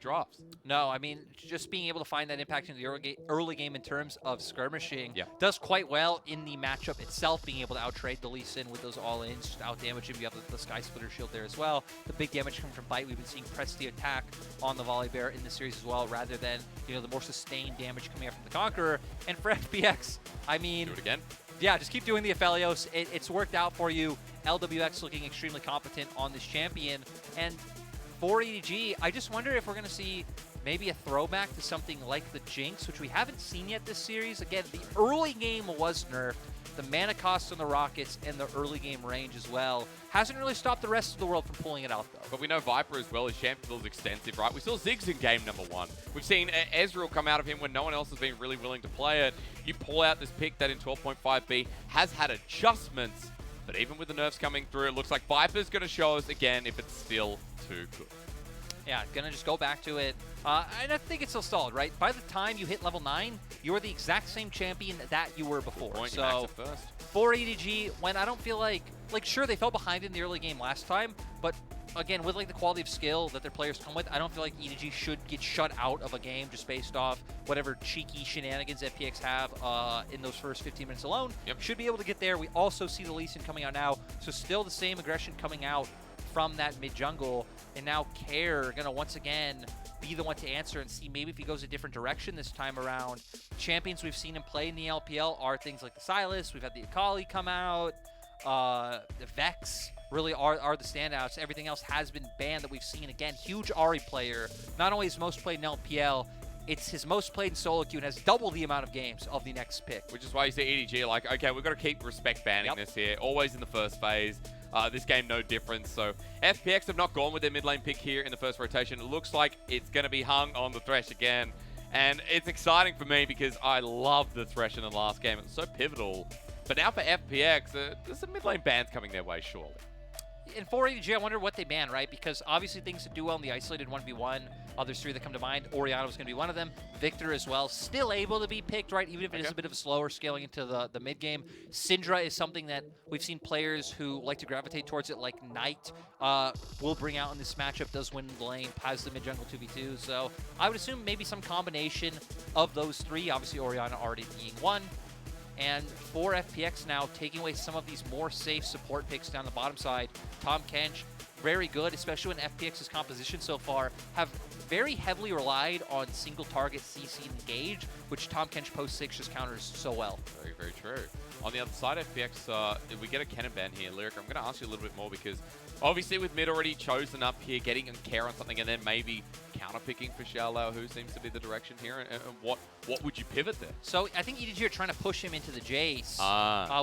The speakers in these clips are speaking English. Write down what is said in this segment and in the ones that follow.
drafts. No, I mean, just being able to find that impact in the early game in terms of skirmishing Yeah. does quite well in the matchup itself, being able to out-trade the Lee Sin with those all-ins, just out-damage him. You have the Sky Splitter shield there as well. The big damage coming from Bite. We've been seeing press the attack on the Volibear in the series as well, rather than, you know, the more sustained damage coming out from the Conqueror. And for FPX, I mean... Do it again. Yeah, just keep doing the Aphelios. It's worked out for you. Lwx looking extremely competent on this champion. And for EDG, I just wonder if we're going to see maybe a throwback to something like the Jinx, which we haven't seen yet this series. Again, the early game was nerfed. The mana cost on the Rockets and the early game range as well hasn't really stopped the rest of the world from pulling it out, though. But we know Viper as well. His champion build is extensive, right? We saw Ziggs in game number 1. We've seen Ezreal come out of him when no one else has been really willing to play it. You pull out this pick that in 12.5B has had adjustments, but even with the nerfs coming through, it looks like Viper's going to show us again if it's still too good. Yeah, gonna just go back to it. And I think it's still stalled, right? By the time you hit level 9, you are the exact same champion that you were before. Point, you so max it first. for EDG, when I don't feel like sure, they fell behind in the early game last time, but again, with like the quality of skill that their players come with, I don't feel like EDG should get shut out of a game just based off whatever cheeky shenanigans FPX have in those first 15 minutes alone. Yep. Should be able to get there. We also see the Lee Sin coming out now, so still the same aggression coming out from that mid-jungle, and now Care gonna once again be the one to answer and see maybe if he goes a different direction this time around. Champions we've seen him play in the LPL are things like the Silas, we've had the Akali come out, the Vex really are the standouts. Everything else has been banned that we've seen. Again, huge Ahri player, not only his most played in LPL, it's his most played in solo queue and has double the amount of games of the next pick. Which is why you see EDG like, okay, we've got to keep respect banning this here, always in the first phase. This game, no difference. So FPX have not gone with their mid lane pick here in the first rotation. It looks like it's going to be hung on the Thresh again. And it's exciting for me because I love the Thresh in the last game. It's so pivotal. But now for FPX, there's some mid lane bans coming their way, surely. In 4 EDG, I wonder what they ban, right? Because obviously things that do well in the isolated 1v1, there's 3 that come to mind. Orianna was going to be one of them. Victor as well, still able to be picked, right? Even if it is a bit of a slower scaling into the mid game. Syndra is something that we've seen players who like to gravitate towards it, like Knight will bring out in this matchup, does win the lane, has the mid jungle 2v2. So I would assume maybe some combination of those 3. Obviously Orianna already being one. And for FPX now, taking away some of these more safe support picks down the bottom side. Tahm Kench, very good, especially when FPX's composition so far have very heavily relied on single target CC engage, which Tahm Kench post 6 just counters so well. Very, very true. On the other side, FPX, if we get a cannon ban here, Lyric, I'm going to ask you a little bit more because obviously with mid already chosen up here, getting a care on something and then maybe counter-picking for xiaolaohu seems to be the direction here. And what would you pivot there? So I think EDG are trying to push him into the Jayce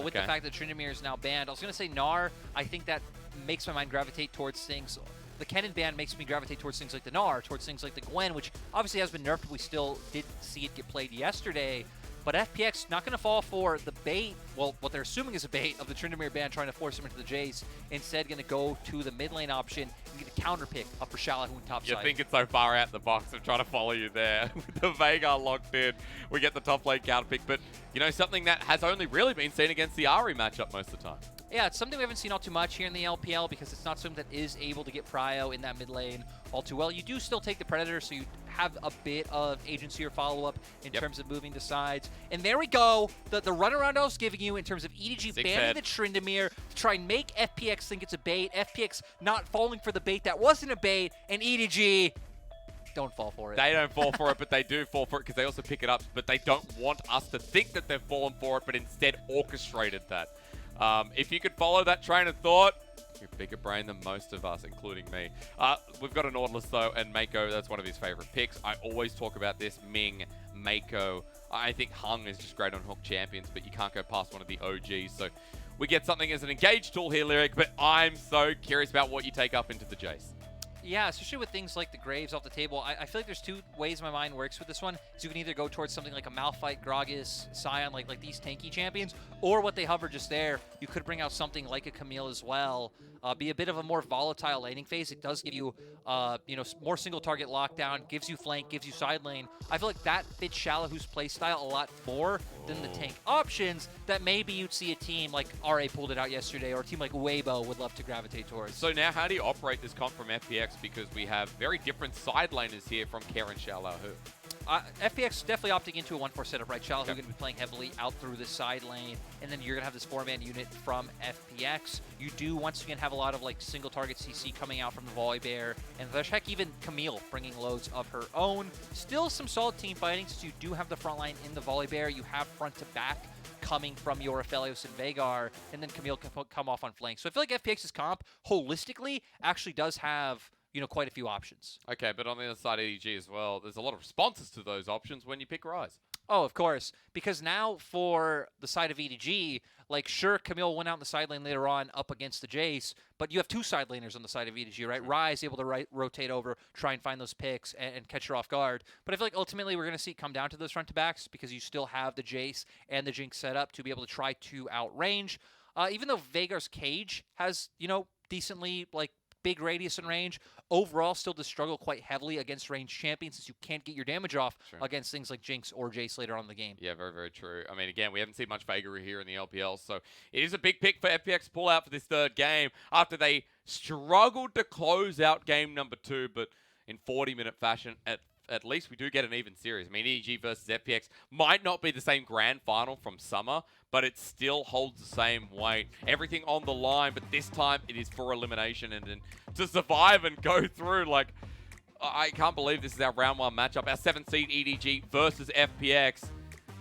with the fact that Tryndamere is now banned. I was going to say Gnar. I think that makes my mind gravitate towards things. The Kennen ban makes me gravitate towards things like the Gnar, towards things like the Gwen, which obviously has been nerfed, but we still did see it get played yesterday. But FPX not going to fall for the bait, well, what they're assuming is a bait of the Tryndamere ban trying to force him into the Jayce. Instead, going to go to the mid lane option and get a counter pick up for xiaolaohu in top side. You think it's so far out the box of trying to follow you there. With the Veigar locked in, we get the top lane counter pick. But, you know, something that has only really been seen against the Ahri matchup most of the time. Yeah, it's something we haven't seen all too much here in the LPL because it's not something that is able to get prio in that mid lane all too well. You do still take the Predator, so you have a bit of agency or follow-up in terms of moving to sides. And there we go. The runaround I was giving you in terms of EDG banning the Tryndamere to try and make FPX think it's a bait. FPX not falling for the bait that wasn't a bait, and EDG don't fall for it. They don't fall for it, but they do fall for it because they also pick it up, but they don't want us to think that they've fallen for it, but instead orchestrated that. If you could follow that train of thought, you're a bigger brain than most of us, including me. We've got a Nautilus, though, and Meiko, that's one of his favorite picks. I always talk about this, Ming, Meiko. I think Hung is just great on Hook Champions, but you can't go past one of the OGs. So we get something as an engage tool here, Lyric, but I'm so curious about what you take up into the Jayce. Yeah, especially with things like the Graves off the table. I feel like there's 2 ways my mind works with this one. So you can either go towards something like a Malphite, Gragas, Sion, like these tanky champions, or what they hover just there, you could bring out something like a Camille as well. Be a bit of a more volatile laning phase. It does give you, more single target lockdown, gives you flank, gives you side lane. I feel like that fits xiaolaohu's playstyle a lot more than the tank options that maybe you'd see a team like RA pulled it out yesterday, or a team like Weibo would love to gravitate towards. So now how do you operate this comp from FPX? because we have very different side laners here from Care and xiaolaohu. FPX definitely opting into a 1-4 setup, right? xiaolaohu going to be playing heavily out through the side lane, and then you're going to have this 4-man unit from FPX. You do, once again, have a lot of like single target CC coming out from the Volibear, and Thresh, heck, even Camille bringing loads of her own. Still some solid team fighting, since you do have the front line in the Volibear. You have front to back coming from your Aphelios and Veigar, and then Camille can come off on flank. So I feel like FPX's comp, holistically, actually does have, you know, quite a few options. Okay, but on the other side, EDG as well, there's a lot of responses to those options when you pick Ryze. Oh, of course. Because now for the side of EDG, like, sure, Camille went out in the side lane later on up against the Jayce, but you have two side laners on the side of EDG, right? Ryze able to rotate over, try and find those picks and catch her off guard. But I feel like ultimately we're going to see it come down to those front to backs because you still have the Jayce and the Jinx set up to be able to try to outrange. Even though Veigar's cage has, you know, decently, like, big radius and range, overall still does struggle quite heavily against ranged champions since you can't get your damage off against things like Jinx or Jayce later on in the game. Yeah, very, very true. I mean, again, we haven't seen much Veigar here in the LPL, so it is a big pick for FPX to pull out for this third game after they struggled to close out game number 2, but in 40-minute fashion, at least we do get an even series. I mean, EDG versus FPX might not be the same grand final from summer, but it still holds the same weight. Everything on the line, but this time it is for elimination and then to survive and go through. Like, I can't believe this is our round 1 matchup. Our 7th seed EDG versus FPX.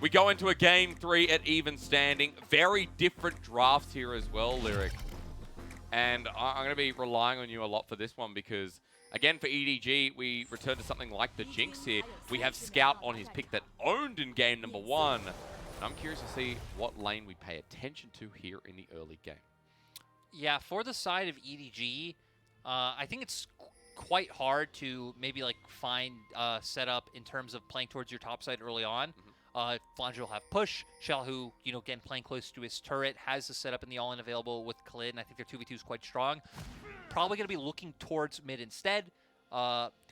We go into a game 3 at even standing. Very different drafts here as well, Lyric. And I'm going to be relying on you a lot for this one because, again, for EDG, we return to something like the Jinx here. We have Scout on his pick that owned in game number 1. And I'm curious to see what lane we pay attention to here in the early game. Yeah, for the side of EDG, I think it's quite hard to maybe like find setup in terms of playing towards your top side early on. Flandre will have push. xiaolaohu, you know, again, playing close to his turret, has the setup in the all-in available with Khalid, and I think their 2v2 is quite strong. Probably going to be looking towards mid instead.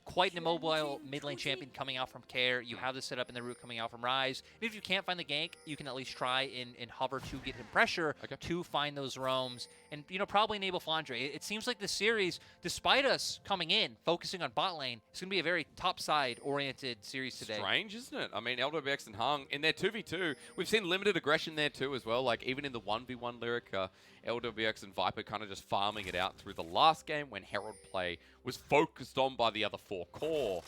Quite an immobile mid lane champion coming out from Care. You have the setup in the root coming out from Ryze. And if you can't find the gank, you can at least try and hover to get him pressure to find those roams. And, you know, probably enable Flandre. It seems like this series, despite us coming in, focusing on bot lane, it's going to be a very top-side-oriented series today. Strange, isn't it? I mean, Lwx and Hung, in their 2v2, we've seen limited aggression there too as well. Like, even in the 1v1 Lyric, Lwx and Viper kind of just farming it out through the last game when Herald play was focused on by the other 4 core.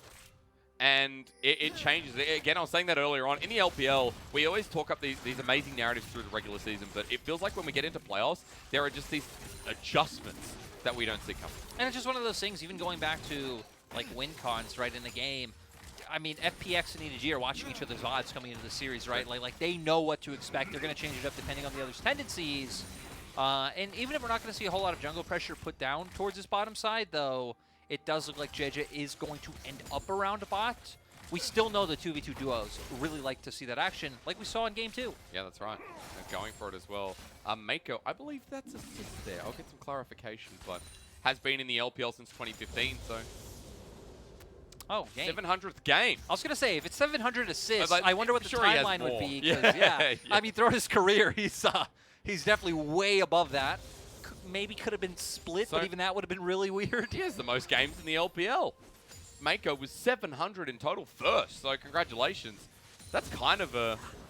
And it changes. Again, I was saying that earlier on. In the LPL, we always talk up these amazing narratives through the regular season, but it feels like when we get into playoffs, there are just these adjustments that we don't see coming. And it's just one of those things, even going back to, like, win cons, right, in the game. I mean, FPX and EDG are watching each other's VODs coming into the series, right? Like they know what to expect. They're going to change it up depending on the other's tendencies. And even if we're not going to see a whole lot of jungle pressure put down towards this bottom side, though, it does look like Jiejie is going to end up around a bot. We still know the 2v2 duos really like to see that action, like we saw in Game 2. Yeah, that's right. They're going for it as well. Meiko, I believe that's assist there. I'll get some clarification, but has been in the LPL since 2015, so... Oh, game. 700th game. I was going to say, if it's 700 assists, I wonder what the timeline would be. Yeah. I mean, throughout his career, he's definitely way above that. Maybe could have been split, but even that would have been really weird. He has the most games in the LPL. Meiko was 700 in total first, so congratulations. That's kind of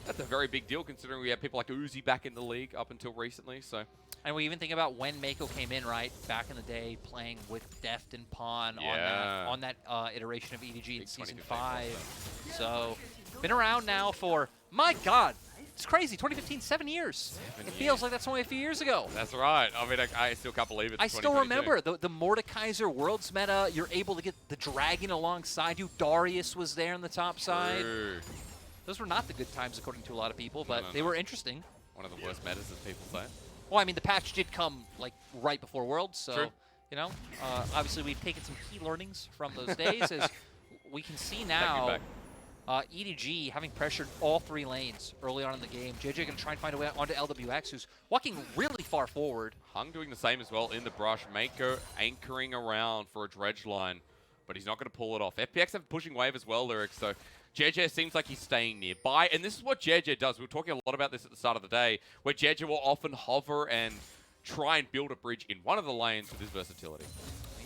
that's a very big deal considering we have people like Uzi back in the league up until recently. So, and we even think about when Meiko came in, right, back in the day, playing with Deft and Pawn on that iteration of EDG in Season 5. So, been around now for, my God, it's crazy. 2015, 7 years. It feels like that's only a few years ago. That's right. I mean, I still can't believe it. I still remember the Mordekaiser Worlds meta. You're able to get the Dragon alongside you. Darius was there on the top side. Those were not the good times, according to a lot of people, but they were interesting. One of the worst metas, as people say. Well, I mean, the patch did come like right before Worlds, so you know, obviously we've taken some key learnings from those days. As we can see now. EDG having pressured all 3 lanes early on in the game. Jiejie going to try and find a way onto Lwx, who's walking really far forward. Hung doing the same as well in the brush. Meiko anchoring around for a dredge line, but he's not going to pull it off. FPX have pushing wave as well, Lyric, so Jiejie seems like he's staying nearby, and this is what Jiejie does. We were talking a lot about this at the start of the day, where Jiejie will often hover and try and build a bridge in one of the lanes with his versatility.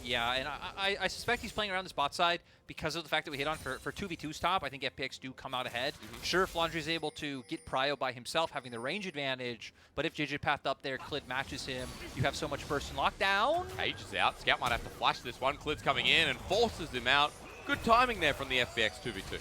Yeah, and I suspect he's playing around this bot side because of the fact that we hit on for 2v2's top. I think FPX do come out ahead. Sure, Flandre is able to get prio by himself, having the range advantage, but if Jiejie path up there, Clid matches him. You have so much burst and lockdown. Cage is out. Scout might have to flash this one. Clid's coming in and forces him out. Good timing there from the FPX 2v2.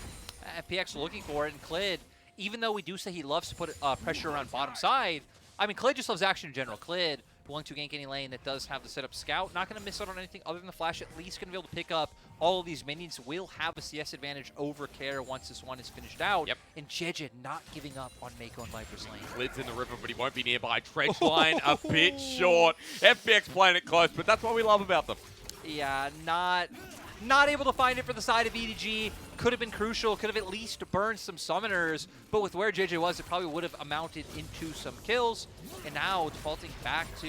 FPX looking for it, and Clid, even though we do say he loves to put pressure around bottom side, I mean, Clid just loves action in general. Clid willing to gank any lane that does have the setup Scout. Not going to miss out on anything other than the flash. At least going to be able to pick up all of these minions. Will have a CS advantage over Care once this one is finished out. Yep. And Jiejie not giving up on Meiko and Viper's lane. Clid's in the river, but he won't be nearby. Trench line a bit short. FPX playing it close, but that's what we love about them. Yeah, not able to find it for the side of EDG. Could have been crucial, could have at least burned some summoners, but with where Jiejie was, it probably would have amounted into some kills. And now defaulting back to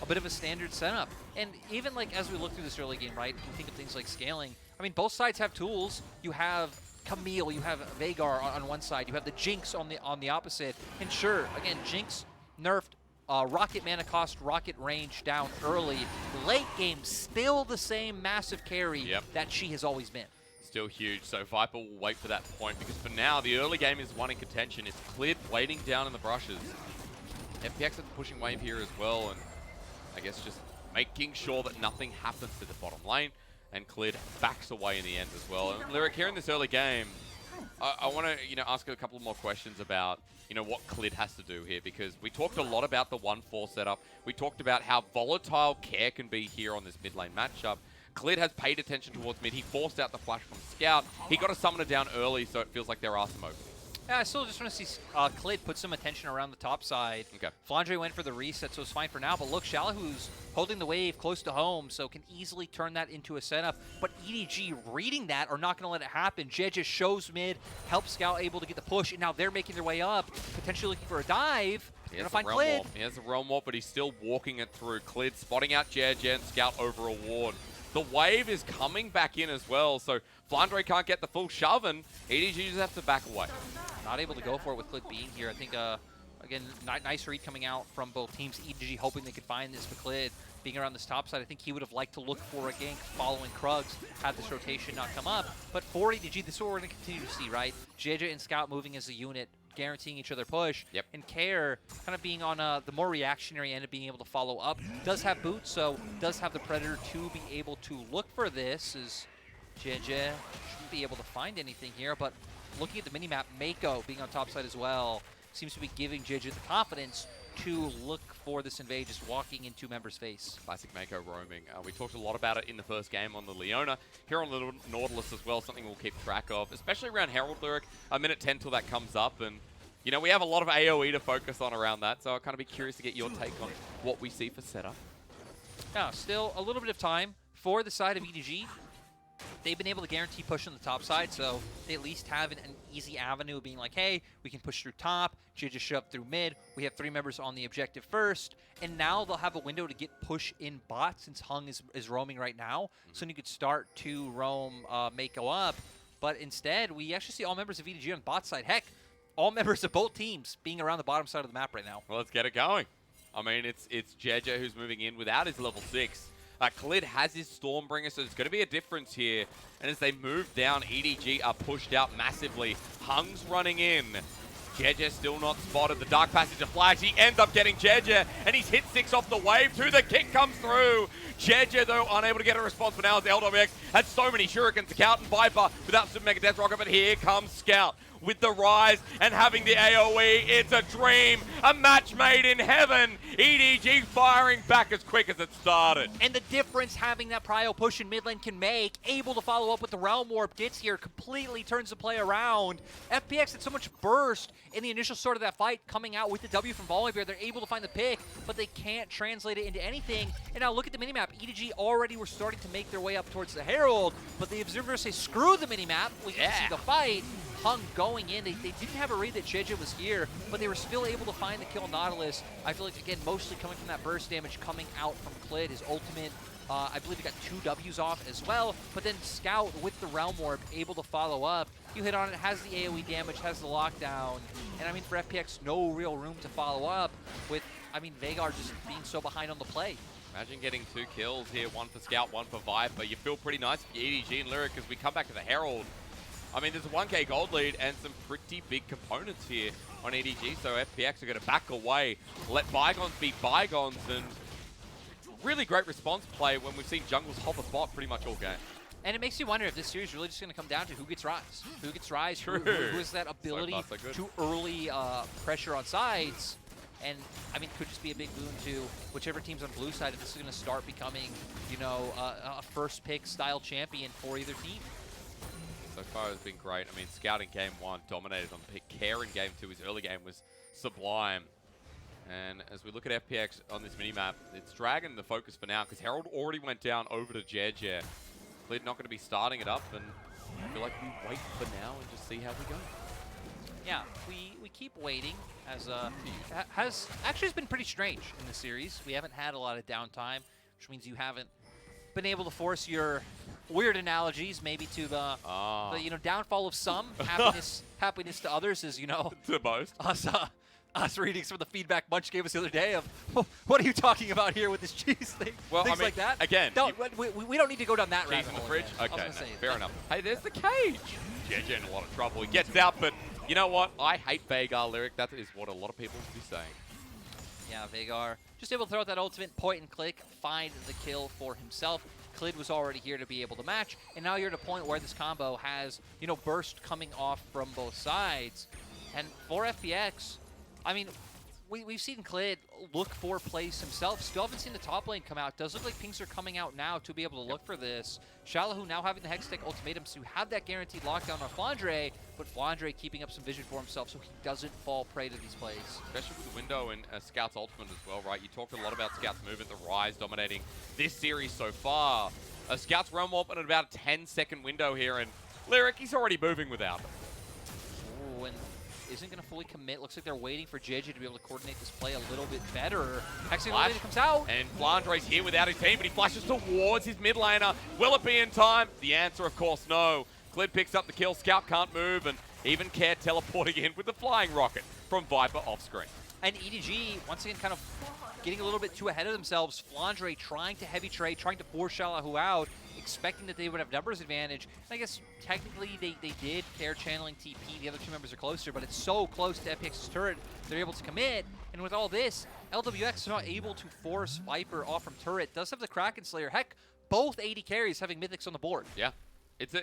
a bit of a standard setup. And even like as we look through this early game, right, you think of things like scaling. I mean, both sides have tools. You have Camille, you have Veigar on one side, you have the Jinx on the opposite. And sure, again, Jinx nerfed. Rocket mana cost, rocket range down early. Late game, still the same massive carry that she has always been. Still huge, so Viper will wait for that point, because for now, the early game is one in contention. It's Clid waiting down in the brushes. FPX are pushing wave here as well, and I guess just making sure that nothing happens to the bottom lane, and Clid backs away in the end as well. And Lwx, here in this early game, I want to ask a couple more questions about what Clid has to do here, because we talked a lot about the 1-4 setup. We talked about how volatile Care can be here on this mid lane matchup. Clid has paid attention towards mid. He forced out the flash from Scout. He got a summoner down early, so it feels like there are some openings. Yeah, I still just want to see Clid put some attention around the top side. Okay. Flandre went for the reset, so it's fine for now. But look, xiaolaohu's holding the wave close to home, so can easily turn that into a setup. But EDG reading that are not going to let it happen. Jiejie shows mid, helps Scout able to get the push, and now they're making their way up, potentially looking for a dive. He has the realm warp. He has the realm warp, but he's still walking it through. Clid spotting out Jiejie and Scout over a ward. The wave is coming back in as well, so Flandre can't get the full shove, and EDG just have to back away. Not able to go for it with Clid being here. I think, again, nice read coming out from both teams. EDG hoping they could find this for Clid. Being around this top side, I think he would have liked to look for a gank following Krugs, had this rotation not come up. But for EDG, this is what we're going to continue to see, right? Jiejie and Scout moving as a unit, guaranteeing each other push. Yep. And Care kind of being on the more reactionary end of being able to follow up. Does have boots, so does have the Predator to be able to look for this. As Jiejie shouldn't be able to find anything here, but looking at the minimap, Meiko being on top side as well seems to be giving Jiejie the confidence to look for this invade, just walking in two members' face. Classic Meiko roaming. We talked a lot about it in the first game on the Leona. Here on the Nautilus as well, something we'll keep track of, especially around Herald Lwx. A minute 10 till that comes up, and we have a lot of AoE to focus on around that, so I'll kind of be curious to get your take on what we see for setup. Now, still a little bit of time for the side of EDG. They've been able to guarantee push on the top side, so they at least have an easy avenue of being like, hey, we can push through top, Jiejie shove through mid, we have 3 members on the objective first, and now they'll have a window to get push in bot since Hung is roaming right now, so you could start to roam Meiko up, but instead, we actually see all members of EDG on bot side. Heck, all members of both teams being around the bottom side of the map right now. Well, let's get it going. I mean, it's Jiejie who's moving in without his level 6. Clid has his Stormbringer, so there's going to be a difference here. And as they move down, EDG are pushed out massively. Hung's running in. Jiejie still not spotted. The Dark Passage of Flash. He ends up getting Jiejie, and he's hit 6 off the wave too. The kick comes through. Jiejie, though, unable to get a response, but now as Lwx had so many shurikens to count and Viper without Super Mega Death Rocket, but here comes Scout with the Ryze and having the AoE. It's a dream, a match made in heaven. EDG firing back as quick as it started. And the difference having that prio push in mid lane can make, able to follow up with the Realm Warp, gets here, completely turns the play around. FPX had so much burst in the initial start of that fight, coming out with the W from Volibear. They're able to find the pick, but they can't translate it into anything. And now look at the minimap. EDG already were starting to make their way up towards the Herald, but the observers say, screw the minimap. We can see the fight. Hung going in. They didn't have a read that Jiejie was here, but they were still able to find the kill on Nautilus. I feel like, again, mostly coming from that burst damage coming out from Clid, his ultimate. I believe he got 2 Ws off as well, but then Scout with the Realm Warp able to follow up. You hit on it, has the AoE damage, has the lockdown, and I mean, for FPX, no real room to follow up with, I mean, Veigar just being so behind on the play. Imagine getting 2 kills here, 1 for Scout, 1 for Viper. You feel pretty nice for EDG and Lwx as we come back to the Herald. I mean, there's a 1k gold lead and some pretty big components here on EDG, so FPX are going to back away, let bygones be bygones, and really great response play when we've seen jungles hold the spot pretty much all game. And it makes you wonder if this series is really just going to come down to who gets Ryze. Who gets Ryze, who has that ability to early pressure on sides. And, I mean, it could just be a big boon to whichever team's on blue side if this is going to start becoming, you know, a first pick style champion for either team. So far it's been great. I mean, Scout in game 1 dominated on the pick. Care in game 2, his early game was sublime. And as we look at FPX on this minimap, it's Dragon the focus for now because Herald already went down over to Jiejie. They're not going to be starting it up, and I feel like we wait for now and just see how we go. Yeah, we keep waiting as has been pretty strange in the series. We haven't had a lot of downtime, which means you haven't been able to force your weird analogies maybe to the you know, downfall of some, happiness to others is, you know, to most. Us reading some of the feedback Bunch gave us the other day of, what are you talking about here with this cheese thing? Well, things I mean, like that. Again, no, we don't need to go down that rabbit cheese in the hole fridge? again. Okay, no, fair enough. Hey, there's the cage. Jiejie in a lot of trouble. He gets out, but you know what? I hate Veigar, Lwx. That is what a lot of people will be saying. Yeah, Veigar just able to throw out that ultimate point and click, find the kill for himself. Clid was already here to be able to match, and now you're at a point where this combo has, you know, burst coming off from both sides. And for FPX, I mean, we've seen Clid look for plays himself. Still haven't seen the top lane come out. Does look like pings are coming out now to be able to look for this. xiaolaohu now having the Hextech ultimatums to have that guaranteed lockdown on Flandre, but Flandre keeping up some vision for himself so he doesn't fall prey to these plays. Especially with the window and Scout's ultimate as well, right? You talked a lot about Scout's movement, the Ryze dominating this series so far. Scout's realm warp in about a 10-second window here, and Lwx, he's already moving without it. Ooh, and isn't going to fully commit. Looks like they're waiting for Jiejie to be able to coordinate this play a little bit better. Hextech comes out. And Flandre's here without his team, but he flashes towards his mid laner. Will it be in time? The answer, of course, no. Clid picks up the kill. Scout can't move, and even Care teleporting in with the flying rocket from Viper off screen. And EDG, once again, kind of getting a little bit too ahead of themselves. Flandre trying to heavy trade, trying to force xiaolaohu out, expecting that they would have numbers advantage. And I guess technically they did. Care channeling TP. The other two members are closer, but it's so close to FPX's turret, they're able to commit. And with all this, Lwx is not able to force Viper off from turret. Does have the Kraken Slayer. Heck, both AD carries having mythics on the board. Yeah. It's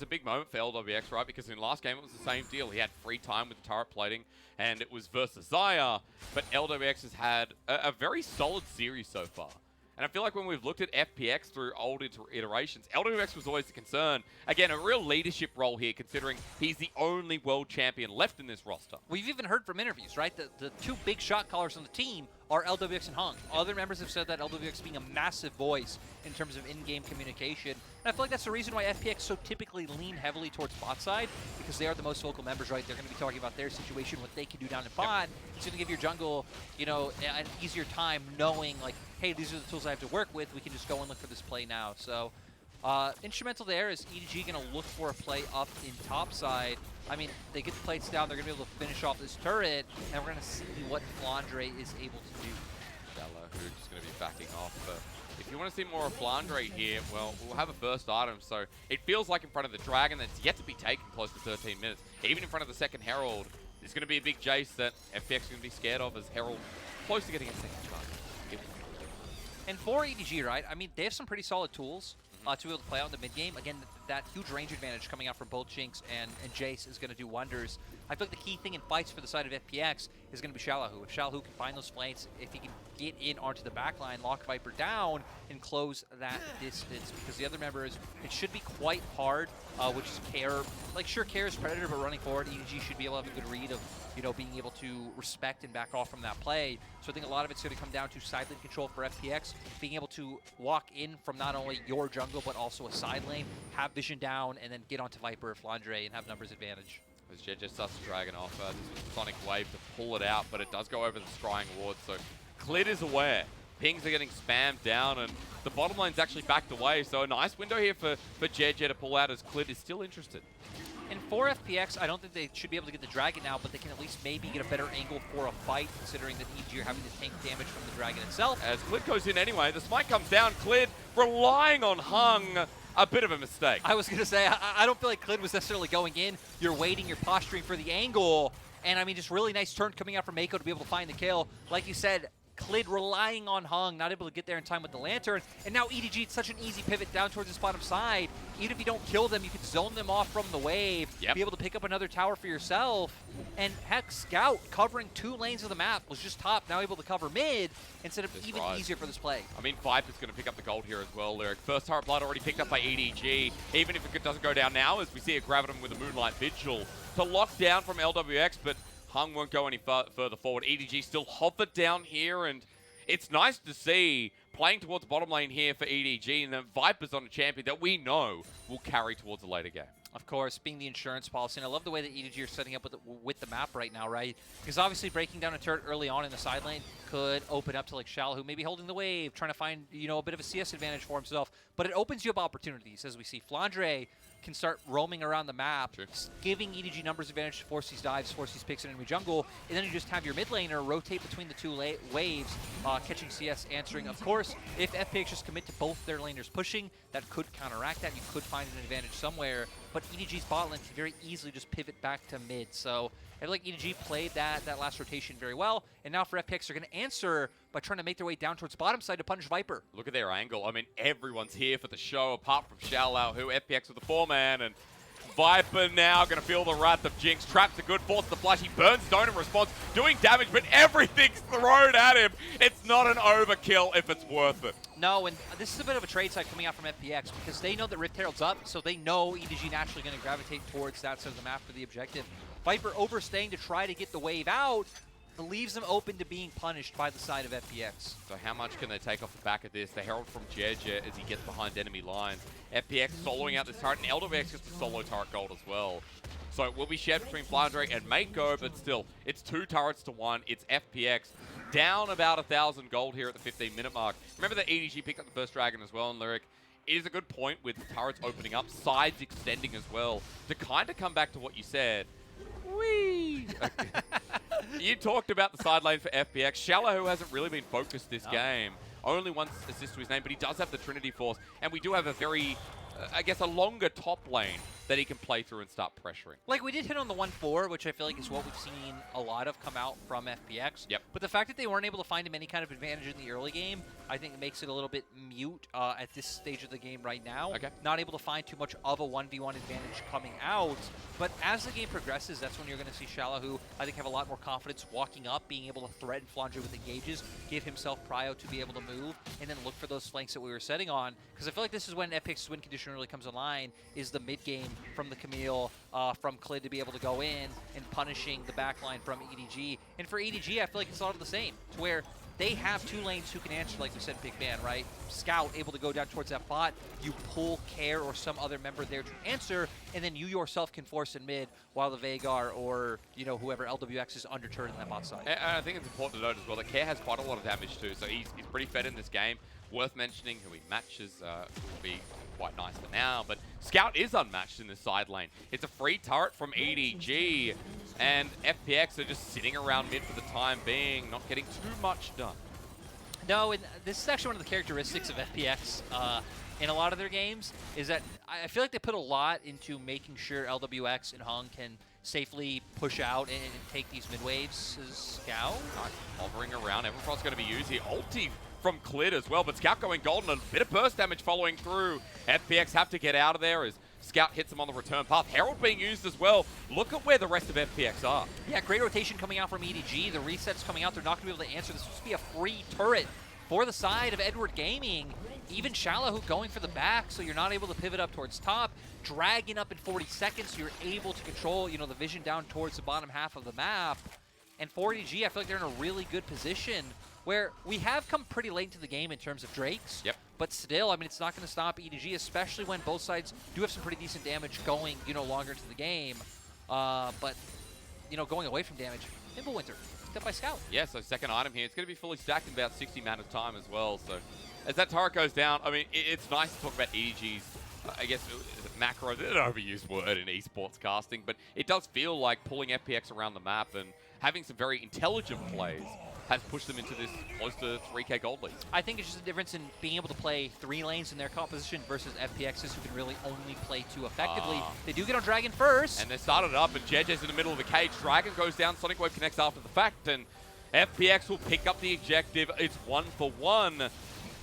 a big moment for Lwx, right? Because in the last game it was the same deal. He had free time with the turret plating, and it was versus Xayah. But Lwx has had a very solid series so far. And I feel like when we've looked at FPX through old iterations, Lwx was always the concern. Again, a real leadership role here, considering he's the only world champion left in this roster. We've even heard from interviews, right? The two big shot callers on the team are Lwx and Hung. Other members have said that Lwx being a massive voice in terms of in-game communication. And I feel like that's the reason why FPX so typically lean heavily towards bot side, because they are the most vocal members, right? They're going to be talking about their situation, what they can do down in bot. Yep. It's going to give your jungle, you know, an easier time knowing, like, hey, these are the tools I have to work with. We can just go and look for this play now. So, instrumental there is EDG going to look for a play up in top side. I mean, they get the plates down, they're going to be able to finish off this turret, and we're going to see what Flandre is able to do. xiaolaohu just going to be backing off. But if you want to see more of Flandre here, well, we'll have a first item. So it feels like in front of the Dragon that's yet to be taken close to 13 minutes. Even in front of the second Herald, there's going to be a big Jayce that FPX is going to be scared of as Herald close to getting a second charge. And for EDG, right, I mean, they have some pretty solid tools to be able to play out in the mid game. Again, that huge range advantage coming out from both Jinx and Jayce is going to do wonders. I feel like the key thing in fights for the side of FPX is going to be xiaolaohu. If xiaolaohu can find those flanks, if he can get in onto the backline, lock Viper down, and close that distance. Because the other members, it should be quite hard, which is Care. Like, sure, Care is Predator, but running forward, EDG should be able to have a good read of, you know, being able to respect and back off from that play. So I think a lot of it's going to come down to side lane control for FPX, being able to walk in from not only your jungle, but also a side lane, have vision down, and then get onto Viper or Flandre and have numbers advantage. As Jiejie starts to Dragon off, this is Sonic Wave to pull it out, but it does go over the scrying ward, so Clid is aware. Pings are getting spammed down, and the bottom lane's actually backed away, so a nice window here for Jiejie to pull out as Clid is still interested. And for FPX, I don't think they should be able to get the Dragon now, but they can at least maybe get a better angle for a fight, considering that EDG are having to tank damage from the Dragon itself. As Clid goes in anyway, the smite comes down. Clid relying on Hung, a bit of a mistake. I was going to say, I don't feel like Clid was necessarily going in. You're waiting, you're posturing for the angle. And I mean, just really nice turn coming out from Meiko to be able to find the kill. Like you said, Clid relying on Hung, not able to get there in time with the Lantern. And now EDG, it's such an easy pivot down towards this bottom side. Even if you don't kill them, you can zone them off from the wave, be able to pick up another tower for yourself. And heck, Scout covering 2 lanes of the map was just top, now able to cover mid instead of even easier for this play. I mean, Viper's going to pick up the gold here as well, Lyric. First turret blood already picked up by EDG. Even if it doesn't go down now, as we see a Gravitum with a Moonlight Vigil to lock down from Lwx, but Hung won't go any further forward. EDG still hovered down here, and it's nice to see playing towards bottom lane here for EDG, and then Viper's on a champion that we know will carry towards a later game. Of course, being the insurance policy, and I love the way that EDG are setting up with the map right now, right? Because obviously breaking down a turret early on in the side lane could open up to like xiaolaohu, maybe holding the wave, trying to find, you know, a bit of a CS advantage for himself. But it opens you up opportunities, as we see Flandre can start roaming around the map, giving EDG numbers advantage to force these dives, force these picks in enemy jungle, and then you just have your mid laner rotate between the 2 waves, catching CS, answering. Of course, if FPX just commit to both their laners pushing, that could counteract that. You could find an advantage somewhere, but EDG's bot lane can very easily just pivot back to mid. So I feel like EDG played that last rotation very well, and now for FPX, they're going to answer by trying to make their way down towards bottom side to punish Viper. Look at their angle. I mean, everyone's here for the show, apart from xiaolaohu, FPX with the 4-man, and Viper now going to feel the wrath of Jinx. Traps a good force the flash. He burns Stone in response, doing damage, but everything's thrown at him. It's not an overkill if it's worth it. No, and this is a bit of a trade side coming out from FPX because they know that Rift Herald's up, so they know EDG naturally going to gravitate towards that side of the map for the objective. Viper overstaying to try to get the wave out, leaves them open to being punished by the side of FPX. So how much can they take off the back of this? The Herald from Jiejie as he gets behind enemy lines. FPX soloing out this turret, and Lwx gets the solo turret gold as well. So it will be shared between Flandre and Meiko, but still, it's 2 turrets to 1. It's FPX down about 1,000 gold here at the 15-minute mark. Remember that EDG picked up the first dragon as well, and Lyric, it is a good point with turrets opening up, sides extending as well, to kind of come back to what you said. Whee! Okay. You talked about the side lane for FPX. xiaolaohu hasn't really been focused this game. Only 1 assist to his name, but he does have the Trinity Force. And we do have a very, I guess, a longer top lane that he can play through and start pressuring. Like, we did hit on the 1-4, which I feel like is what we've seen a lot of come out from FPX. Yep. But the fact that they weren't able to find him any kind of advantage in the early game, I think it makes it a little bit mute at this stage of the game right now. Okay. Not able to find too much of a 1v1 advantage coming out. But as the game progresses, that's when you're going to see xiaolaohu, I think, have a lot more confidence walking up, being able to threaten Flandre with engages, give himself prio to be able to move, and then look for those flanks that we were setting on. Because I feel like this is when FPX's win condition really comes online, is the mid game from the Camille, from Clid to be able to go in and punishing the backline from EDG. And for EDG, I feel like it's a lot of the same, to where they have 2 lanes who can answer, like we said, big man, right? Scout able to go down towards that bot. You pull Care or some other member there to answer, and then you yourself can force in mid while the Veigar or, you know, whoever Lwx is under turret in that bot side. And I think it's important to note as well that Care has quite a lot of damage too, so he's pretty fed in this game. Worth mentioning who he matches will be quite nice for now, but Scout is unmatched in this side lane. It's a free turret from EDG, and FPX are just sitting around mid for the time being, not getting too much done. No, and this is actually one of the characteristics of FPX in a lot of their games, is that I feel like they put a lot into making sure Lwx and Hung can safely push out and take these mid waves. Scout Hovering around, Everfrost's going to be used here. Ulti from Clid as well, but Scout going golden, a bit of burst damage following through. FPX have to get out of there as Scout hits him on the return path. Herald being used as well. Look at where the rest of FPX are. Yeah, great rotation coming out from EDG. The resets coming out, they're not going to be able to answer. This is supposed to be a free turret for the side of Edward Gaming. Even xiaolaohu going for the back, so you're not able to pivot up towards top. Dragging up in 40 seconds, so you're able to control, you know, the vision down towards the bottom half of the map. And for EDG, I feel like they're in a really good position where we have come pretty late into the game in terms of Drakes. Yep. But still, I mean, it's not going to stop EDG, especially when both sides do have some pretty decent damage going, you know, longer into the game. But, you know, going away from damage, Winter, picked up by Scout. Yeah, so second item here. It's going to be fully stacked in about 60 amount of time as well. So as that turret goes down, I mean, it's nice to talk about EDG's, I guess, is it macros, an overused word in esports casting, but it does feel like pulling FPX around the map and having some very intelligent plays has pushed them into this close to 3K gold lead. I think it's just a difference in being able to play 3 lanes in their composition versus FPXs who can really only play 2 effectively. They do get on Dragon first. And they started up, and Jiejie's in the middle of the cage. Dragon goes down, Sonic Wave connects after the fact, and FPX will pick up the objective. It's 1 for 1.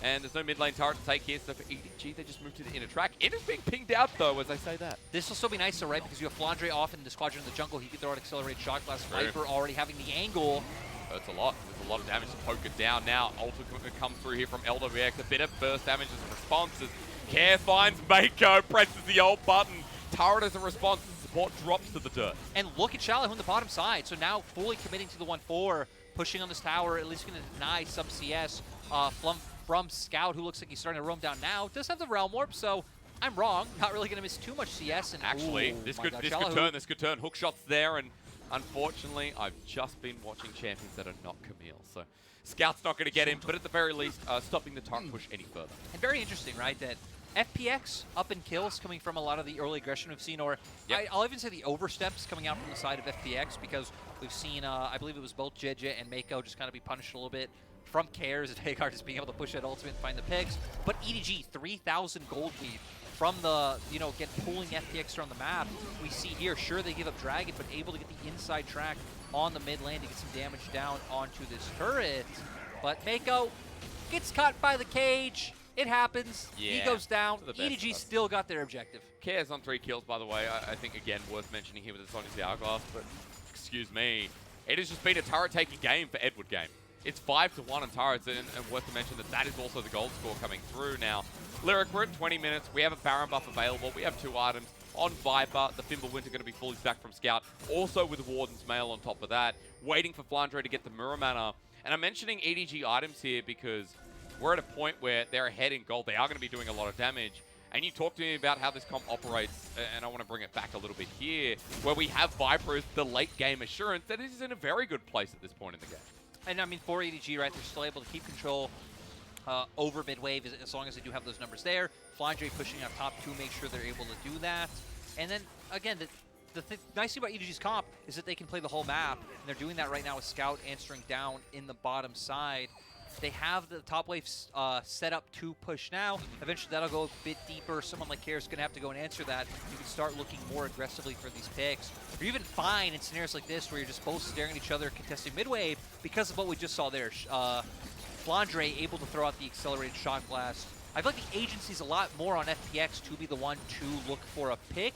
And there's no mid lane turret to take here, so for EDG, they just move to the inner track. It is being pinged out, though, as I say that. This will still be nicer, right? Because you have Flandre off in the squadron in the jungle. He can throw an accelerated shot glass. Viper already having the angle. That's a lot. There's a lot of damage to poke it down now. Ultra come through here from Lwx. A bit of burst damage as a response as Care finds Meiko, presses the old button. Turret as a response. Support drops to the dirt. And look at xiaolaohu on the bottom side. So now fully committing to the 1-4, pushing on this tower, at least going to deny some CS. From Scout, who looks like he's starting to roam down now, does have the Realm Warp, so I'm wrong. Not really going to miss too much CS. And actually, this could turn. Hook shots there, and unfortunately, I've just been watching champions that are not Camille, so Scout's not going to get him, but at the very least, stopping the turret push any further. And very interesting, right, that FPX up in kills coming from a lot of the early aggression we've seen, or I'll even say the oversteps coming out from the side of FPX, because we've seen, I believe it was both Jiejie and Meiko just kind of be punished a little bit from Cares and Veigar just being able to push that ultimate and find the picks. But EDG, 3,000 gold lead from the, again, pulling FPX around the map. We see here, sure, they give up Dragon, but able to get the inside track on the mid lane to get some damage down onto this turret. But Meiko gets caught by the cage. It happens. He goes down. EDG still got their objective. Cares on 3 kills, by the way. I think, again, worth mentioning here with the Sonic Hourglass, but excuse me. It has just been a turret-taking game for Edward Game. It's 5-1 on turrets, and worth to mention that that is also the gold score coming through now. Lyric, we're at 20 minutes. We have a Baron buff available. We have 2 items. On Viper, the Fimbulwinter going to be fully stacked from Scout. Also with Warden's Mail on top of that. Waiting for Flandre to get the Mirror Mana. And I'm mentioning EDG items here because we're at a point where they're ahead in gold. They are going to be doing a lot of damage. And you talked to me about how this comp operates, and I want to bring it back a little bit here, where we have Viper as the late game assurance that is in a very good place at this point in the game. And I mean, for EDG, right, they're still able to keep control over mid-wave as long as they do have those numbers there. Flandre pushing up top to make sure they're able to do that. And then, again, the nice thing about EDG's comp is that they can play the whole map, and they're doing that right now with Scout answering down in the bottom side. They have the top wave set up to push now. Eventually, that'll go a bit deeper. Someone like Care is going to have to go and answer that. You can start looking more aggressively for these picks. Or even fine in scenarios like this where you're just both staring at each other, contesting mid-wave, because of what we just saw there. Flandre able to throw out the accelerated shot blast. I feel like the agency's a lot more on FPX to be the one to look for a pick.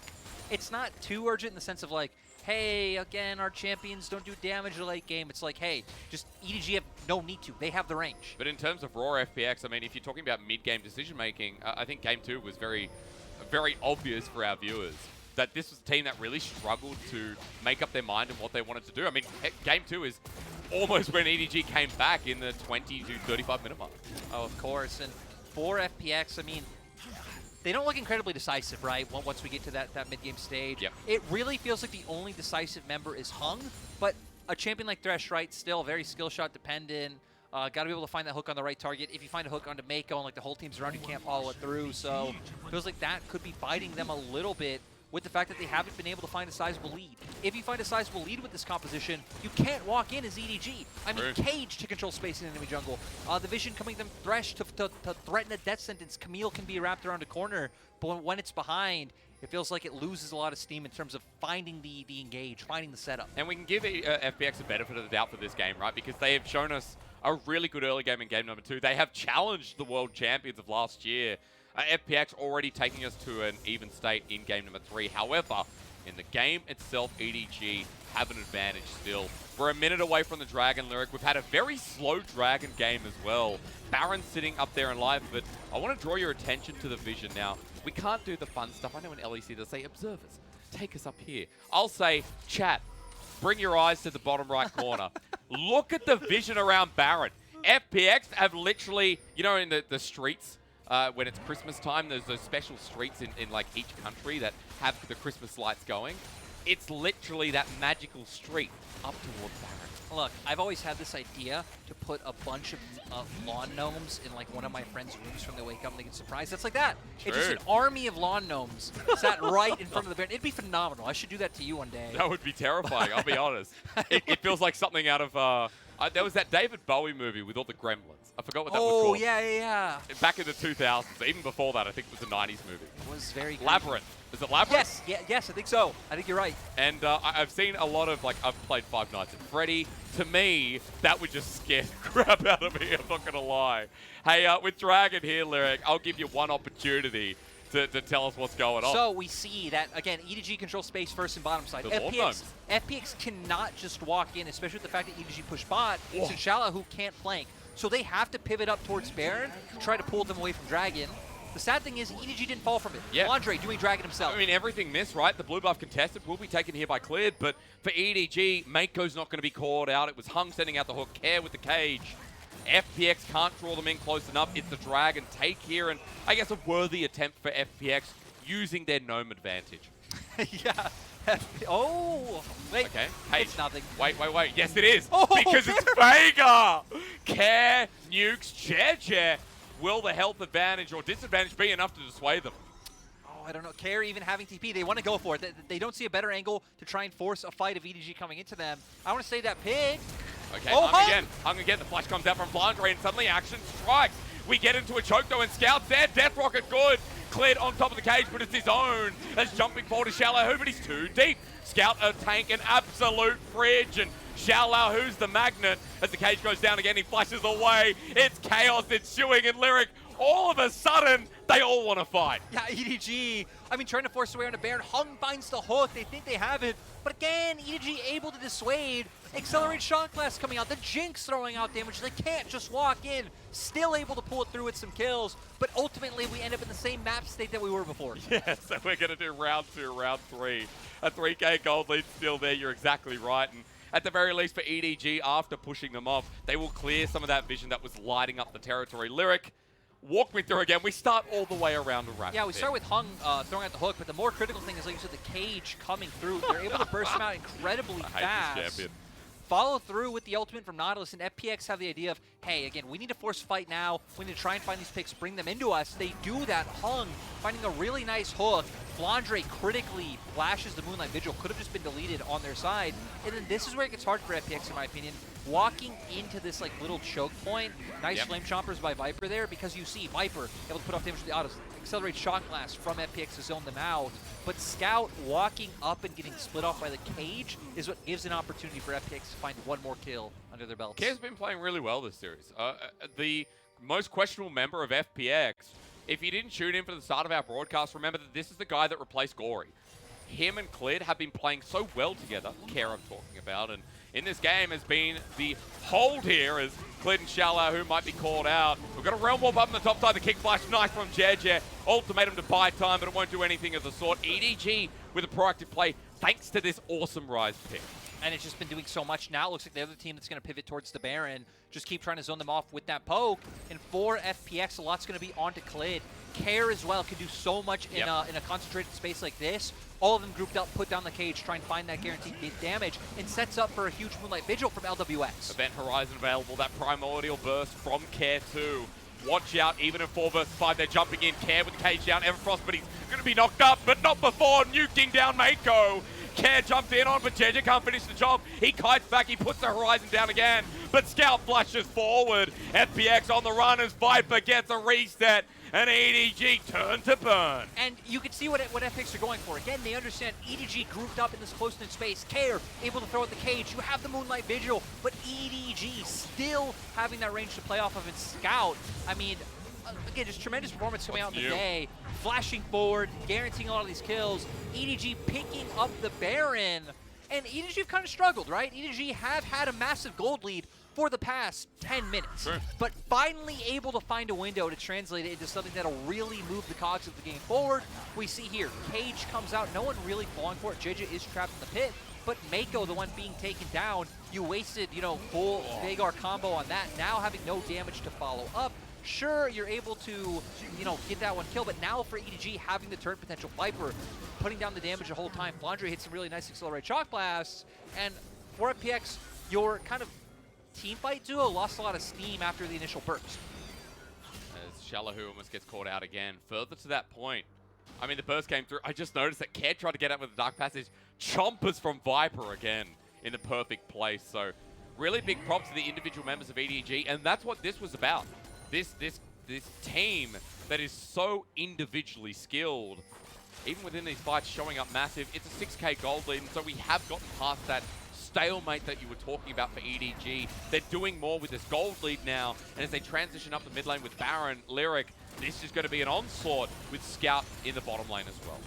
It's not too urgent in the sense of like, hey, again, our champions don't do damage in the late game. It's like, hey, just EDG have no need to. They have the range. But in terms of raw FPX, I mean, if you're talking about mid-game decision-making, I think Game 2 was very obvious for our viewers that this was a team that really struggled to make up their mind on what they wanted to do. I mean, Game 2 is almost when EDG came back in the 20 to 35-minute mark. Oh, of course. And for FPX, I mean, they don't look incredibly decisive, right, once we get to that mid-game stage. Yep. It really feels like the only decisive member is Hung, but a champion like Thresh, right, still very skill shot dependent. Got to be able to find that hook on the right target. If you find a hook onto Meiko and like the whole team's around, you can't follow it through. So it feels like that could be biting them a little bit with the fact that they haven't been able to find a sizable lead. If you find a sizable lead with this composition, you can't walk in as EDG. I mean, Cage to control space in enemy jungle. The vision coming from Thresh to threaten a death sentence. Camille can be wrapped around a corner, but when it's behind, it feels like it loses a lot of steam in terms of finding the engage, finding the setup. And we can give FPX a benefit of the doubt for this game, right? Because they have shown us a really good early game in game number 2. They have challenged the world champions of last year. FPX already taking us to an even state in game number 3. However, in the game itself, EDG have an advantage still. We're a minute away from the Dragon Lyric. We've had a very slow Dragon game as well. Baron sitting up there in live, but I want to draw your attention to the vision now. We can't do the fun stuff. I know in LEC they'll say, observers, take us up here. I'll say, chat, bring your eyes to the bottom right corner. Look at the vision around Baron. FPX have literally, you know, in the streets, when it's Christmas time, there's those special streets in like each country that have the Christmas lights going. it's literally that magical street up towards Baron. Look, I've always had this idea to put a bunch of lawn gnomes in like one of my friends' rooms from the wake up and they get surprised. That's like that. True. It's just an army of lawn gnomes sat right in front of the Baron. It'd be phenomenal. I should do that to you one day. That would be terrifying, I'll be honest. It feels like something out of... there was that David Bowie movie with all the gremlins. I forgot what that was called. Oh, yeah. Back in the 2000s. Even before that, I think it was a 90s movie. It was very good. Labyrinth. Is it Labyrinth? Yes, I think so. I think you're right. And I've seen a lot of, like, I've played Five Nights at Freddy. To me, that would just scare the crap out of me, I'm not going to lie. Hey, with Dragon here, Lyric, I'll give you one opportunity to tell us what's going on. So we see that, again, EDG controls space first and bottom side. FPX cannot just walk in, especially with the fact that EDG push bot, since xiaolaohu can't flank. So they have to pivot up towards Baron to try to pull them away from Dragon. The sad thing is EDG didn't fall from it. Yeah. Flandre doing Dragon himself. I mean, everything missed, right? The blue buff contested will be taken here by Cleared, but for EDG, Meiko's not going to be called out. It was Hung sending out the hook, Care with the cage. FPX can't draw them in close enough. It's the Dragon take here, and I guess a worthy attempt for FPX using their gnome advantage. Yeah. Oh, wait. Okay. Hey, it's nothing. Wait. Yes, it is. Oh, because it's Veigar. Care nukes Jiejie. Will the health advantage or disadvantage be enough to dissuade them? Oh, I don't know. Care even having TP, they want to go for it. They don't see a better angle to try and force a fight of EDG coming into them. I want to say that pig. Okay, oh, Hung again. The flash comes out from Flandre and suddenly action strikes. We get into a choke though and Scout's there. Death Rocket good. Cleared on top of the cage, but it's his own. As jumping forward to xiaolaohu, but he's too deep. Scout a tank, an absolute fridge, and xiaolaohu's the magnet. As the cage goes down again, he flashes away. It's chaos ensuing, and Lyric, all of a sudden, they all want to fight. Yeah, EDG, I mean, trying to force away on a Baron. Hung finds the hook. They think they have it. But again, EDG able to dissuade. Accelerate shot class coming out. The Jinx throwing out damage. They can't just walk in. Still able to pull it through with some kills. But ultimately, we end up in the same map state that we were before. Yeah, so we're going to do round 2, round 3. A 3K gold lead still there. You're exactly right. And at the very least for EDG, after pushing them off, they will clear some of that vision that was lighting up the territory. Lyric, walk me through again. We start all the way around the rack. Yeah, we start with Hung throwing out the hook, but the more critical thing is, like you said, the cage coming through. They're able to burst him out incredibly fast. I hate this champion. Follow through with the ultimate from Nautilus, and FPX have the idea of, hey, again, we need to force fight now. We need to try and find these picks, bring them into us. They do that. Hung finding a really nice hook. Flandre critically flashes the Moonlight Vigil. Could have just been deleted on their side. And then this is where it gets hard for FPX, in my opinion. Walking into this like little choke point. Nice flame chompers by Viper there, because you see Viper able to put off damage to the autos. Accelerate shot blast from FPX to zone them out. But Scout walking up and getting split off by the cage is what gives an opportunity for FPX to find one more kill under their belts. Care's been playing really well this series. The most questionable member of FPX, if you didn't tune in for the start of our broadcast, remember that this is the guy that replaced Gory. Him and Cleared have been playing so well together, Care I'm talking about, and in this game has been the hold here as Cleared and xiaolaohu might be called out. We've got a Realm Warp up on the top side, the kick flash, nice from Jiejie. Ultimatum to buy time, but it won't do anything of the sort. EDG with a proactive play thanks to this awesome Ryze pick. And it's just been doing so much now. It looks like the other team that's going to pivot towards the Baron. Just keep trying to zone them off with that poke. And for FPX, a lot's going to be onto Clid. Care as well can do so much in a concentrated space like this. All of them grouped up, put down the cage, try and find that guaranteed damage, and sets up for a huge Moonlight Vigil from Lwx. Event Horizon available, that Primordial Burst from Care 2. Watch out, even in 4 vs 5, they're jumping in. Care with the cage down, Everfrost, but he's going to be knocked up, but not before nuking down Meiko. Care jumped in on, but Jiejie can't finish the job. He kites back, he puts the Horizon down again, but Scout flushes forward. FPX on the run as Viper gets a reset, and EDG turn to burn. And you can see what FPX are going for. Again, they understand EDG grouped up in this close-knit space. Care able to throw at the cage. You have the Moonlight Vigil, but EDG still having that range to play off of. And Scout, I mean, again, just tremendous performance coming out in the day. Flashing forward, guaranteeing a lot of these kills. EDG picking up the Baron. And EDG have kind of struggled, right? EDG have had a massive gold lead for the past 10 minutes. Sure. But finally able to find a window to translate it into something that'll really move the cogs of the game forward. We see here, cage comes out, no one really falling for it. Jiejie is trapped in the pit, but Meiko, the one being taken down, you wasted, full Veigar combo on that, now having no damage to follow up. Sure, you're able to, you know, get that one kill, but now for EDG having the turn potential Viper, putting down the damage the whole time, Flandre hits some really nice accelerate shock blasts, and for FPX, your kind of team fight duo lost a lot of steam after the initial burst. As xiaolaohu almost gets caught out again. Further to that point, I mean, the burst came through. I just noticed that Care tried to get out with the Dark Passage. Chompers from Viper again in the perfect place. So really big props to the individual members of EDG, and that's what this was about. This team that is so individually skilled, even within these fights, showing up massive. It's a 6k gold lead, and so we have gotten past that stalemate that you were talking about for EDG. They're doing more with this gold lead now, and as they transition up the mid lane with Baron, Lyric, this is going to be an onslaught with Scout in the bottom lane as well.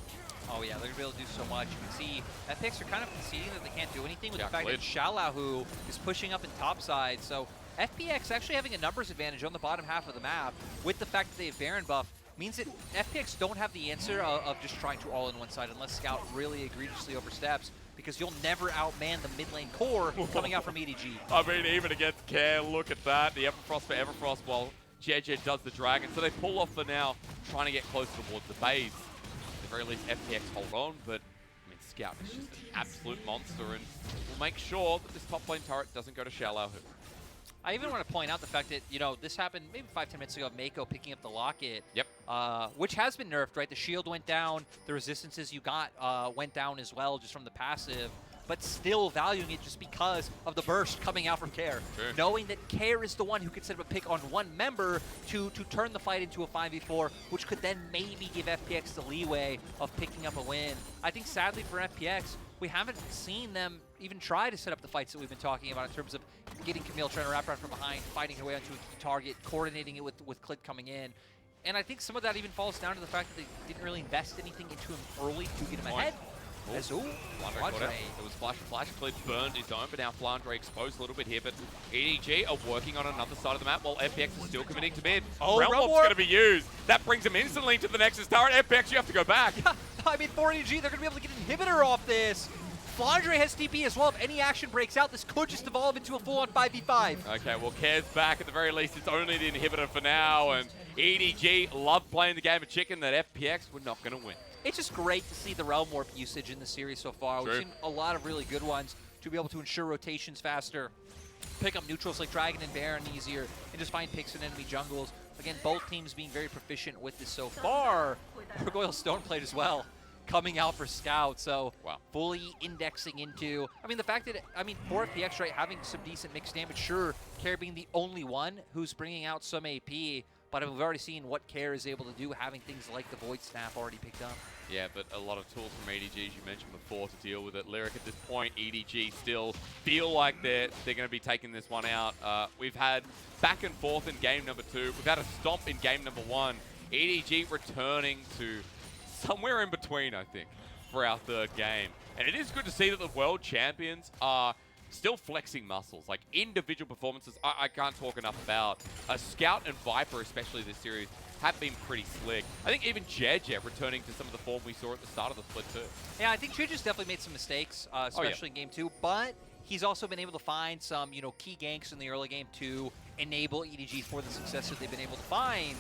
Oh yeah, they're going to be able to do so much. You can see FPX are kind of conceding that they can't do anything with the fact that xiaolaohu is pushing up in top side. So FPX actually having a numbers advantage on the bottom half of the map with the fact that they have Baron buff means that FPX don't have the answer of just trying to all in one side unless Scout really egregiously oversteps, because you'll never outman the mid lane core coming out from EDG. I mean, even against Care, look at that. The Everfrost for Everfrost while Jiejie does the Dragon. So they pull off for now, trying to get closer towards the base. At the very least, FPX hold on, but I mean, Scout is just an absolute monster, and we'll make sure that this top lane turret doesn't go to xiaolaohu. I even want to point out the fact that, you know, this happened maybe 5-10 minutes ago of Meiko picking up the locket. Yep. Which has been nerfed, right? The shield went down, the resistances you got went down as well just from the passive, but still valuing it just because of the burst coming out from Care. Sure. Knowing that Care is the one who could set up a pick on one member to turn the fight into a 5v4, which could then maybe give FPX the leeway of picking up a win. I think sadly for FPX, we haven't seen them even try to set up the fights that we've been talking about in terms of getting Camille trying to wrap around from behind, fighting her way onto a key target, coordinating it with Click coming in. And I think some of that even falls down to the fact that they didn't really invest anything into him early to get him ahead. As Flandre. It was flash. Click burned his own, but now Flandre exposed a little bit here. But EDG are working on another side of the map while FPX is still committing to mid. Realm Warp's going to be used. That brings him instantly to the Nexus turret. FPX, you have to go back. I mean, for EDG, they're going to be able to get an inhibitor off this. Flandre has TP as well. If any action breaks out, this could just evolve into a full-on 5v5. Okay, well, Care's back. At the very least, it's only the inhibitor for now. And EDG love playing the game of chicken that FPX were not going to win. It's just great to see the Realm Warp usage in the series so far. True. We've seen a lot of really good ones to be able to ensure rotations faster, pick up neutrals like Dragon and Baron easier, and just find picks in enemy jungles. Again, both teams being very proficient with this so far. Gargoyle Stoneplate as well, coming out for Scout, so wow. Fully indexing into, I mean, the fact that, I mean, for FPX, right, having some decent mixed damage, sure, Care being the only one who's bringing out some AP, but we've already seen what Care is able to do, having things like the Void Snap already picked up. Yeah, but a lot of tools from EDG, as you mentioned before, to deal with it. Lyric, at this point, EDG still feel like they're going to be taking this one out. We've had back and forth in game number 2. We've had a stomp in game number 1. EDG returning to somewhere in between, I think, for our third game. And it is good to see that the world champions are still flexing muscles. Like, individual performances, I can't talk enough about. Scout and Viper, especially this series, have been pretty slick. I think even Jiejie returning to some of the form we saw at the start of the split too. Yeah, I think Jiejie's definitely made some mistakes, especially in game 2, but he's also been able to find some, you know, key ganks in the early game to enable EDG for the success that they've been able to find.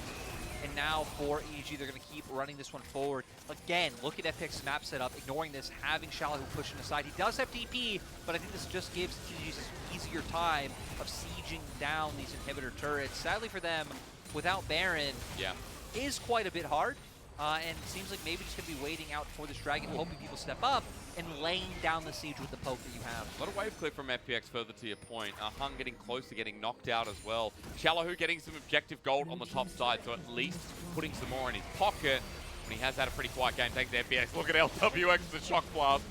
And now for EDG, they're going to keep running this one forward. Again, look at FPX map setup, ignoring this, having xiaolaohu pushing aside. He does have DP, but I think this just gives EDG an easier time of sieging down these inhibitor turrets. Sadly for them, without Baron, is quite a bit hard. And it seems like maybe just going to be waiting out for this Dragon, hoping people step up and laying down the siege with the poke that you have. A lot of wave clip from FPX further to your point. Hung getting close to getting knocked out as well. xiaolaohu getting some objective gold on the top side, so at least putting some more in his pocket. And he has had a pretty quiet game thanks to FPX. Look at Lwx, the shock blast.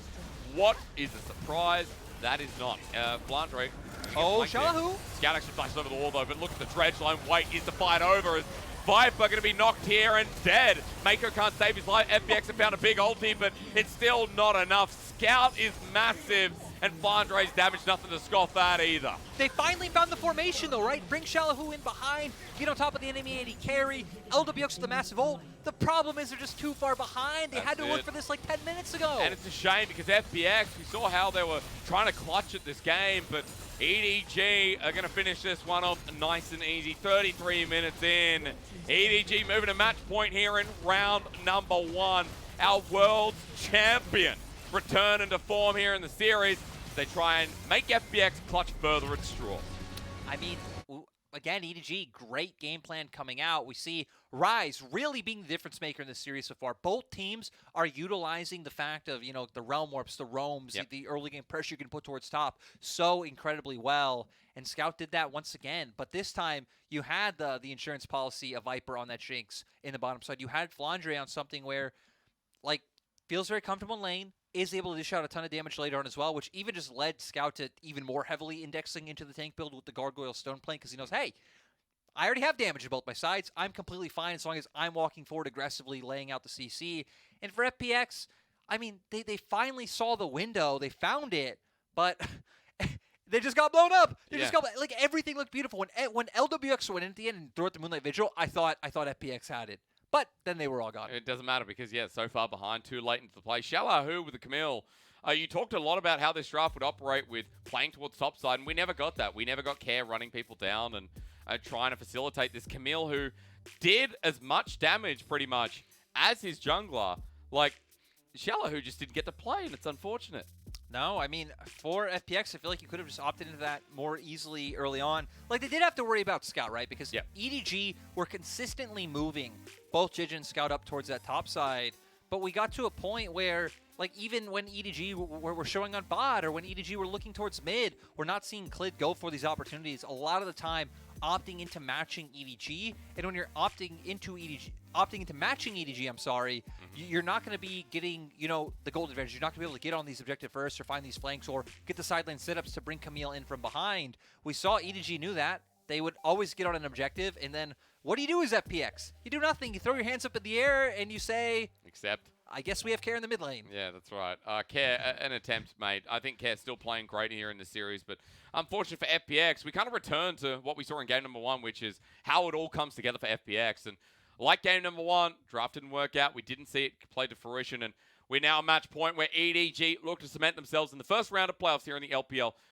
What is a surprise? That is not. Flandre. Oh, xiaolaohu. Scout actually flashes over the wall though, but look at the dredge line. Wait, is the fight over? As Viper going to be knocked here and dead. Meiko can't save his life. FPX have found a big ulti, but it's still not enough. Scout is massive, and Flandre's damage, nothing to scoff at either. They finally found the formation though, right? Bring xiaolaohu in behind, get on top of the enemy AD carry, Lwx with a massive ult. The problem is they're just too far behind. They had to look for this like 10 minutes ago. And it's a shame because FPX, we saw how they were trying to clutch at this game, but EDG are going to finish this one off nice and easy. 33 minutes in. EDG moving to match point here in round number 1. Our world champion returning to form here in the series. They try and make FPX clutch further at straws. I mean, again, EDG, great game plan coming out. We see Ryze really being the difference maker in this series so far. Both teams are utilizing the fact of, you know, the realm warps, the roams, the early game pressure you can put towards top so incredibly well. And Scout did that once again. But this time, you had the insurance policy of Viper on that Jinx in the bottom side. You had Flandre on something where, like, feels very comfortable in lane, is able to dish out a ton of damage later on as well, which even just led Scout to even more heavily indexing into the tank build with the Gargoyle Stone Plane, because he knows, hey, I already have damage on both my sides. I'm completely fine as long as I'm walking forward aggressively, laying out the CC. And for FPX, I mean, they finally saw the window. They found it, but they just got blown up. They just got, like, everything looked beautiful. When LWX went in at the end and threw out the Moonlight Vigil, I thought FPX had it. But then they were all gone. It doesn't matter because, yeah, so far behind, too late into the play. xiaolaohu with the Camille. You talked a lot about how this draft would operate with playing towards topside, and we never got that. We never got Care running people down and trying to facilitate this Camille, who did as much damage, pretty much, as his jungler. Like, xiaolaohu just didn't get to play, and it's unfortunate. No, I mean, for FPX, I feel like you could have just opted into that more easily early on. Like, they did have to worry about Scout, right? Because EDG were consistently moving both Jiejie and Scout up towards that top side. But we got to a point where, like, even when EDG were showing on bot or when EDG were looking towards mid, we're not seeing Clid go for these opportunities. A lot of the time, opting into matching EDG. And when you're opting into matching EDG, I'm sorry, you're not going to be getting, you know, the gold advantage. You're not going to be able to get on these objective first or find these flanks or get the sideline setups to bring Camille in from behind. We saw EDG knew that. They would always get on an objective, and then what do you do as FPX? You do nothing. You throw your hands up in the air, and you say, accept. I guess we have Care in the mid lane. Yeah, that's right. Care, an attempt made. I think Care's still playing great here in the series, but unfortunate for FPX, we kind of return to what we saw in game number 1, which is how it all comes together for FPX. And like game number 1, draft didn't work out. We didn't see it play to fruition, and we're now at match point where EDG look to cement themselves in the first round of playoffs here in the LPL.